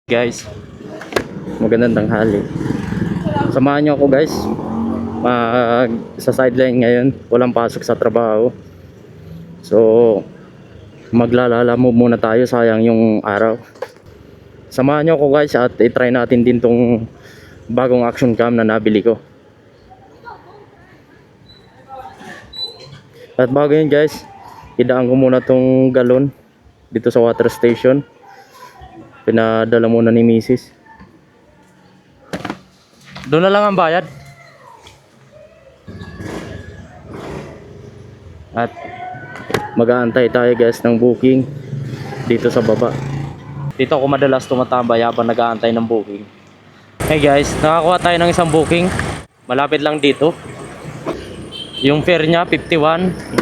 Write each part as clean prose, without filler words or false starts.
Guys, magandang tanghali. Samahan niyo ako guys. Sa sideline ngayon, walang pasok sa trabaho. So, maglalala mo muna tayo, sayang yung araw. Samahan niyo ako guys at i-try natin din tong bagong action cam na nabili ko. At bago yun guys, idaan ko muna tong galon dito sa water station. Pinadala muna ni Mrs. Doon na lang ang bayad. At mag-aantay tayo guys ng booking dito sa baba. Dito ako madalas tumatambay habang nag-aantay ng booking. Hey guys, nakakuha tayo ng isang booking. Malapit lang dito. Yung fare niya 51.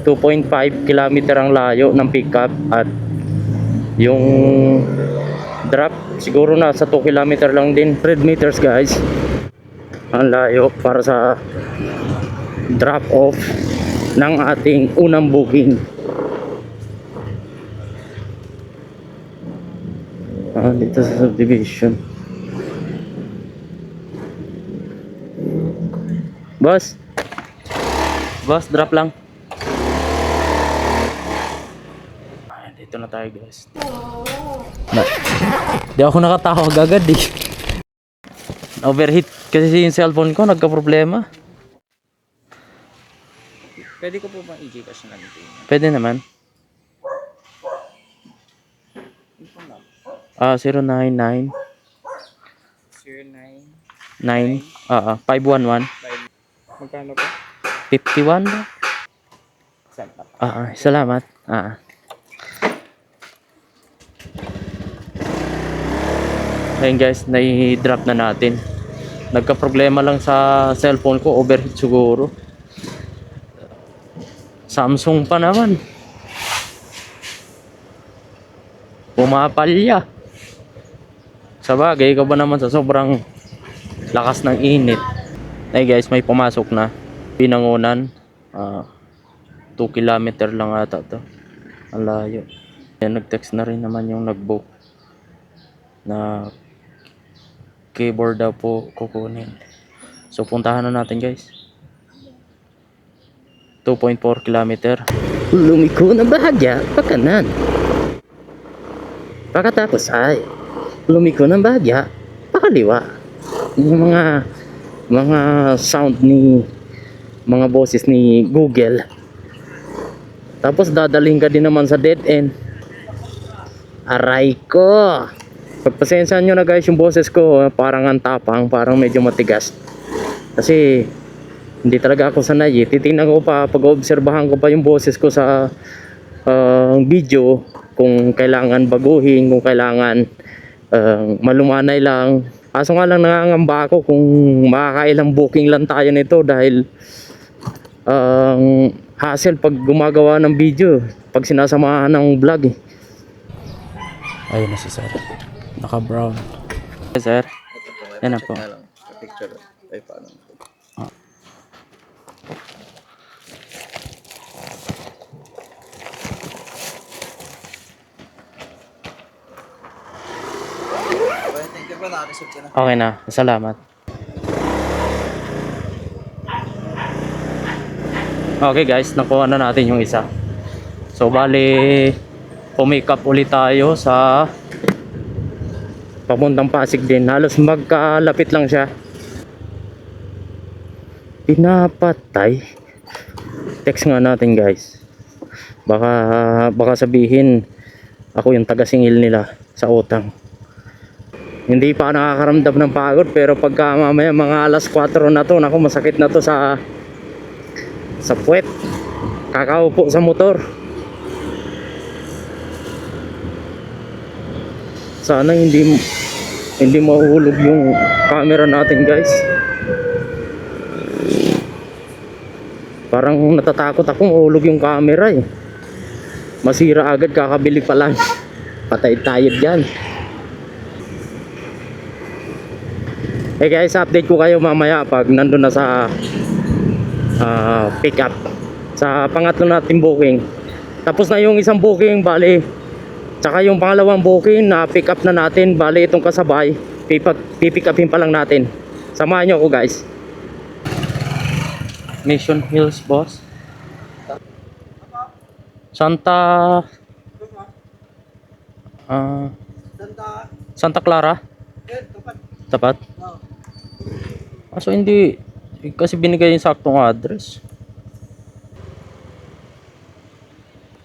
2.5 kilometer ang layo ng pickup. At yung drop siguro nasa 2 kilometer lang din. 100 meters guys ang layo para sa drop off ng ating unang booking. Dito sa subdivision. Boss, drop lang. Dito na tayo guys. Di ako nakatawag agad eh. Overheat kasi yung cellphone ko, nagka-problema. Pwede ko po bang i-gcash na dito? Pwede naman. 099 09 511 Magkano po? 51 ba? Saan pa? Salamat. Ayun guys, nai-drop na natin. Nagka-problema lang sa cellphone ko, overheat siguro. Samsung pa naman. Pumapalya. Sabagay, ikaw ba naman sa sobrang lakas ng init. Ay guys, may pumasok na. Pinangunan. 2 kilometer lang ata to. Ang layo. Yan, nag-text na rin naman yung nag-book na keyboard daw po kukunin. So puntahan na natin guys. 2.4 kilometer. Lumiko na bahagya pakanan. Pagkatapos ay lumiko ng bahagya pakaliwa. Yung mga sound ni mga boses ni Google. Tapos dadaling ka din naman sa dead end. Aray ko. Pagpasensyahan nyo na guys yung boses ko, parang ang tapang, parang medyo matigas. Kasi hindi talaga ako sanay eh. Titingnan ko pa, pag-obserbahan ko pa yung boses ko sa video, kung kailangan baguhin, kung kailangan malumanay lang. Kaso nga lang nangangamba ako kung makakailang booking lang tayo nito dahil hassle pag gumagawa ng video, pag sinasamahan ng vlog eh. Ayun na si sir, naka brown. Sir, yan na po. Picture. Ay, paano? Thank you po, naka-receive ka na. Okay na, salamat. Okay guys, nakuha na natin yung isa. So bali, pumikap ulit tayo sa papuntang Pasig din. Halos magkalapit lang siya. Pinapatay. Text nga natin guys. Baka sabihin ako yung taga-singil nila sa utang. Hindi pa nakakaramdam ng pagod, pero pagka mamaya mga alas 4 na to, naku, masakit na to sa puwet. Kakaupo sa motor. Sana hindi mahuhulog yung camera natin guys. Parang natatakot ako mahulog yung camera eh. Masira agad kakabili pa lang. Patay tayo dyan. Eh guys, update ko kayo mamaya pag nandun na sa pick up sa pangatlo nating booking. Tapos na yung isang booking, bali Tsaka yung pangalawang booking na pick up na natin, bali itong kasabay, pipick upin pa lang natin. Samahan nyo ako guys. Mission Hills boss. Santa ah, Santa Clara. Tapat. So hindi kasi binigay yung saktong address.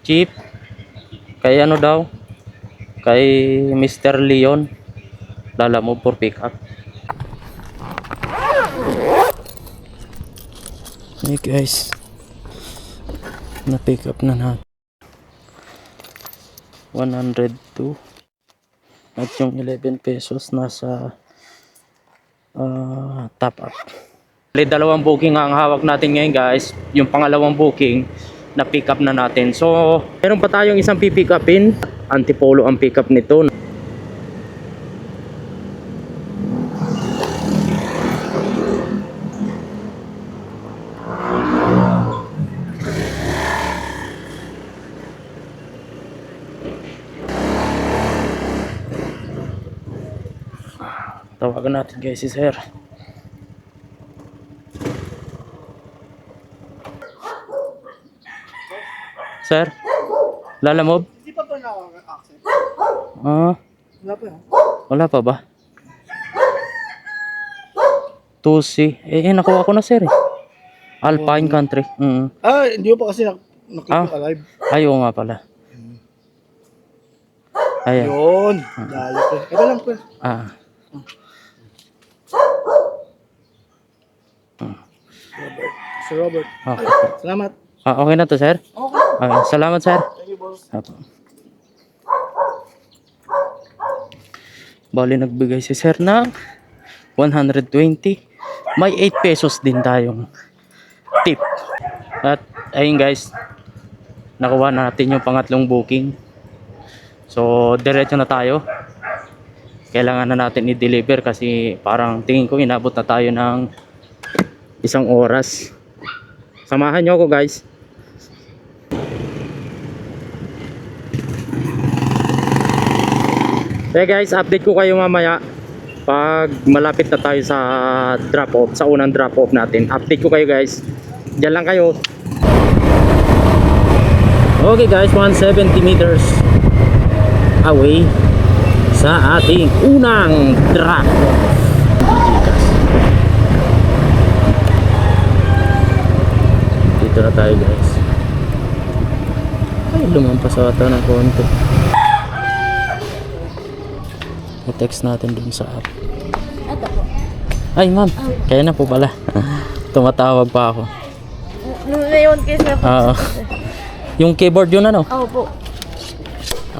Cheap. Kay ano daw? Kay Mr. Leon. Lala mo for pick up. Hey guys. Na pick up na natin. 102. At yung 11 pesos nasa top up. Dalawang booking ang hawak natin ngayon guys. Yung pangalawang booking na pick up na natin. So, meron pa tayong isang pipick upin. Antipolo ang pick up nito. Tawagan natin guys si sir. Sir? Lalamove? Hindi pa nakaka-access. Wala pa yan. Wala pa ba? 2C. Nakuha ko na sir eh. Alpine Country. Hindi ko pa kasi nakita live. Ayaw nga pala. Ayan. Yun. Dali ko. Ito lang po. Sir Robert. Okay. Salamat. Okay na to sir? Okay. Salamat sir. Thank you, boss. Bali nagbigay si sir ng 120. May 8 pesos din tayong tip. At ayun guys, nakuha natin yung pangatlong booking. So diretso na tayo. Kailangan na natin i-deliver kasi parang tingin ko inabot na tayo ng 1 oras. Samahan nyo ako guys. Okay guys, update ko kayo mamaya pag malapit na tayo sa drop off, sa unang drop off natin. Update ko kayo guys. Diyan lang kayo. Okay guys, 170 meters away sa ating unang drop off. Dito na tayo guys. Ay, lumampas ata ng konti. I-text natin dun sa app. Ito po. Ay ma'am, kaya na po pala. Tumatawag pa ako. Ngayon kasi po. Oo. Yung keyboard yun ano? Oo po.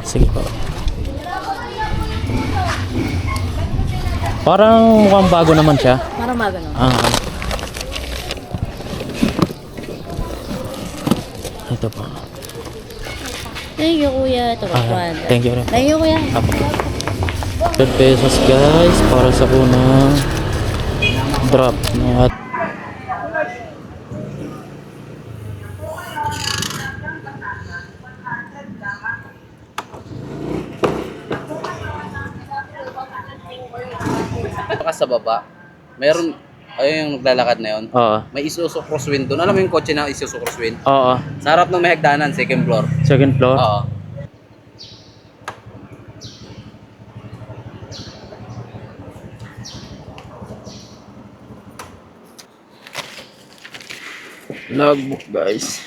Sige po. Parang mukhang bago naman siya. Para magano. Ito po. Thank you kuya. Ito po. Thank you rin. Thank you kuya. 10 pesos guys para sa unang drop na at Sa baba, mayroon, ayun yung naglalakad na yun. oo. May Isuzu Crosswind doon. Alam mo yung kotse na Isuzu Crosswind? Oo. Sa harap ng may hagdanan, second floor. Second floor. Oo. Logbook guys.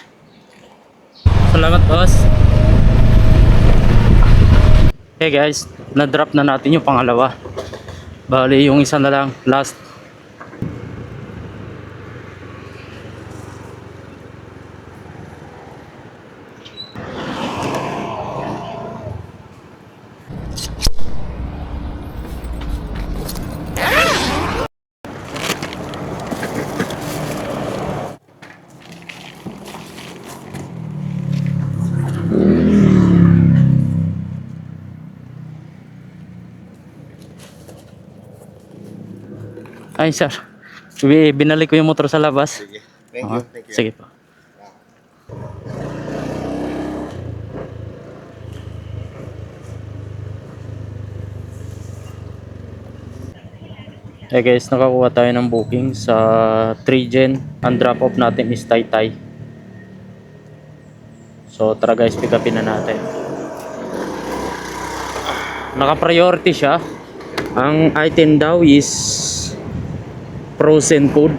Salamat boss. Okay guys, na-drop na natin yung pangalawa. Bali yung isa na lang, last. Ay sir, binalik ko yung motor sa labas. Sige. Thank you. Thank you. Sige po. Eh guys, nakakuha tayo ng booking sa 3Gen. Ang drop off natin is Taytay. So tara guys, pick upin na natin. Naka-priority siya. Ang item daw is frozen food.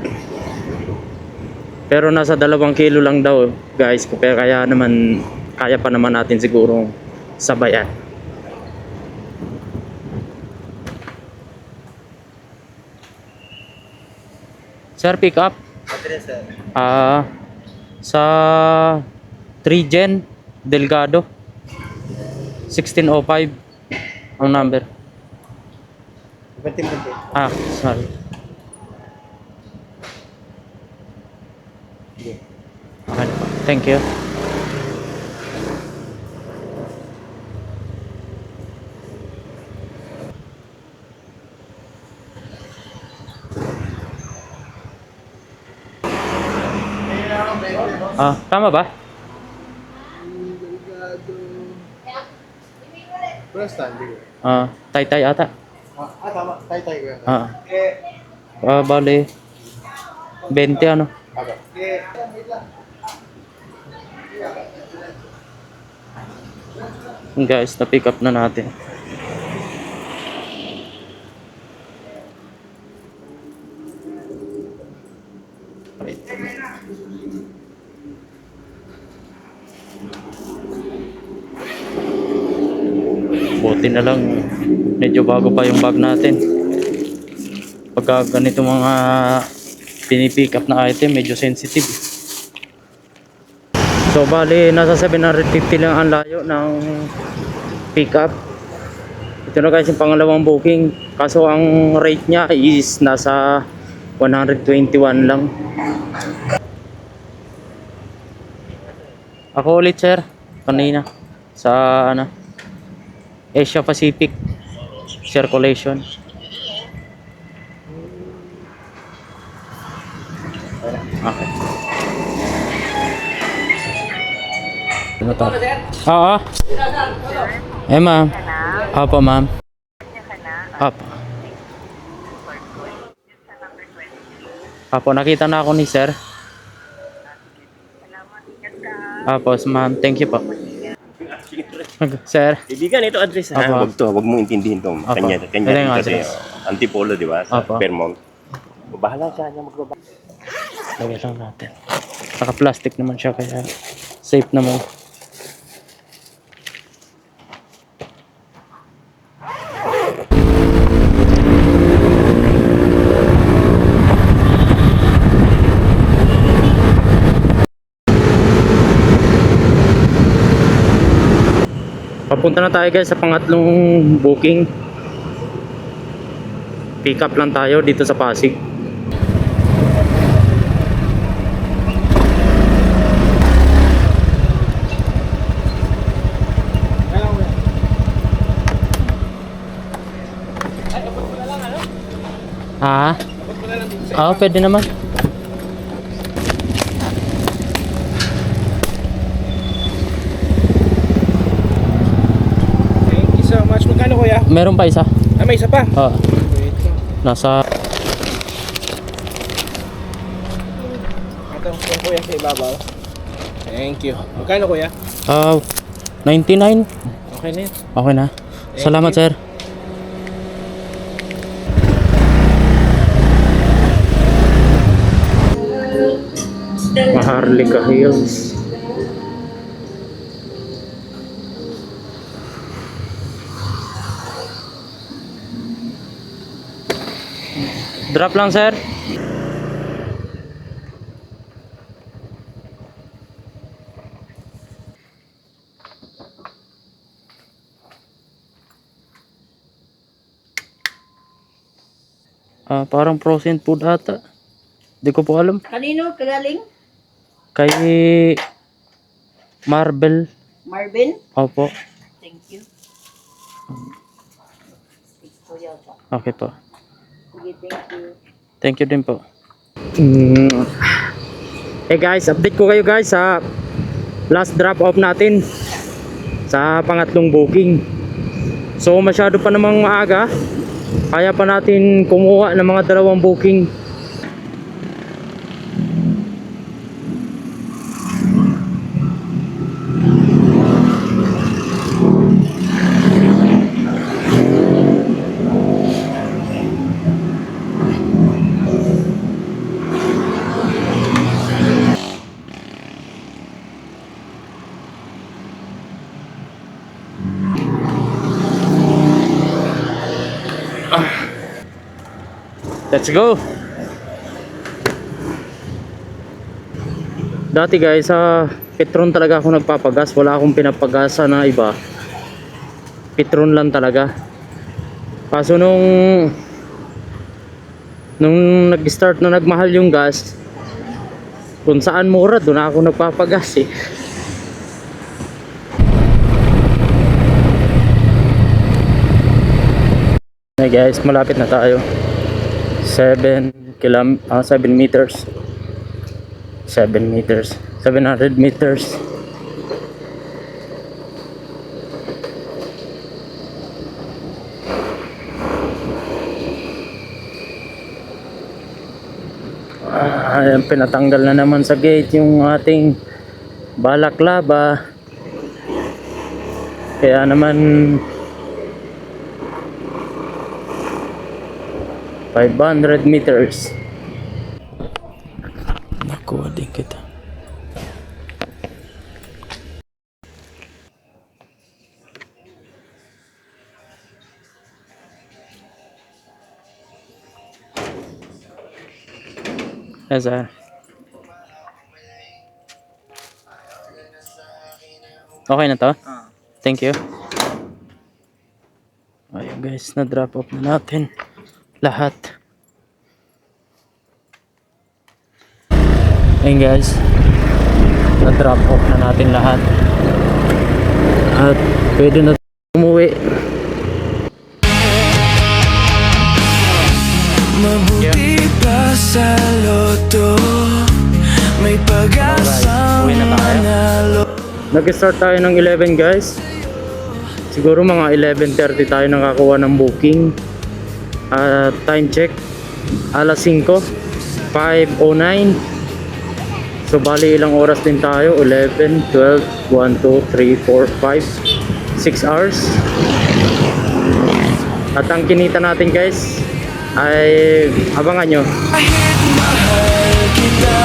Pero nasa 2 kilo lang daw guys. Kaya naman, kaya pa naman natin siguro sabayan. Sir, pick up. Sa 3Gen Delgado 1605 ang number. Sorry. Okay na po. Thank you. Tama ba? First time, di ko. Taytay ata. Tama. Tay-tay ko yan. Bale 20 ano. Okay. Guys, na pick up na natin. Buti na lang medyo bago pa yung bag natin. Pagka ganito mga pinipick up na item, medyo sensitive. So bali nasa 750 lang ang layo ng pick up. Ito na guys yung pangalawang booking. Kaso ang rate niya is nasa 121 lang. Ako ulit sir, kanina sa Asia Pacific circulation. Okay. Ano to? Oo. Ma'am. Opo ma'am. Opo. Opo, nakita na ako ni sir. Opo, ma'am. Thank you po. Sir. Ibigan, ito address ha. Apo. Wag mong intindihin to. Apo. Kanya Ito yung kasi address. Antipolo, di ba? Sa Apo. Fairmont. Bahala siya niya magbaba. Lagyan lang natin. Naka-plastic naman siya kaya safe naman. Papunta na tayo guys sa pangatlong booking. Pick up lang tayo dito sa Pasig. Pwede naman. Thank you so much. Magkano kuya? Meron pa isa. May isa pa. Wait lang. Nasa Ito yung kuya sa ibabaw. Thank you. Magkano kuya? 99. Okay na yun. Okay na. Salamat you. sir. Maharlika Hills. Drop lang sir. Parang frozen food ata. Di ko po alam. Kanino kagaling? Kay Marvel. Marvin? Opo. Thank you. Kuya pa. Okay po. Sige, thank you. Thank you din po. Hey guys, update ko kayo guys sa last drop off natin sa pangatlong booking. So masyado pa namang maaga. Kaya pa natin kumuha ng mga 2 booking. Let's go. Dati guys, sa Petron talaga ako nagpapagas. Wala akong pinapagasa na iba. Petron lang talaga. Kaso nung nag-start na nagmahal yung gas, kung saan mura, doon ako nagpapagas eh. Hey guys, malapit na tayo. 7 meters. 700 meters. Ayan, pinatanggal na naman sa gate yung ating balaklava. Kaya naman 500 meters. Nakuha din kita. Azar. Okay na to? Thank you. Ayun guys, na-drop off na natin lahat. Ayun guys, na-drop off na natin lahat. At pwede na umuwi. Mabuti pa sa loto, may pag-asang manalo. Nag-start tayo ng 11 guys. Siguro mga 11:30 tayo nakakuha ng booking. Time check alas 5, 5:09. So bali ilang oras din tayo? 11, 12, 1, 2, 3, 4, 5, 6 hours. At ang kinita natin guys ay abangan nyo. Kahit mahal kita,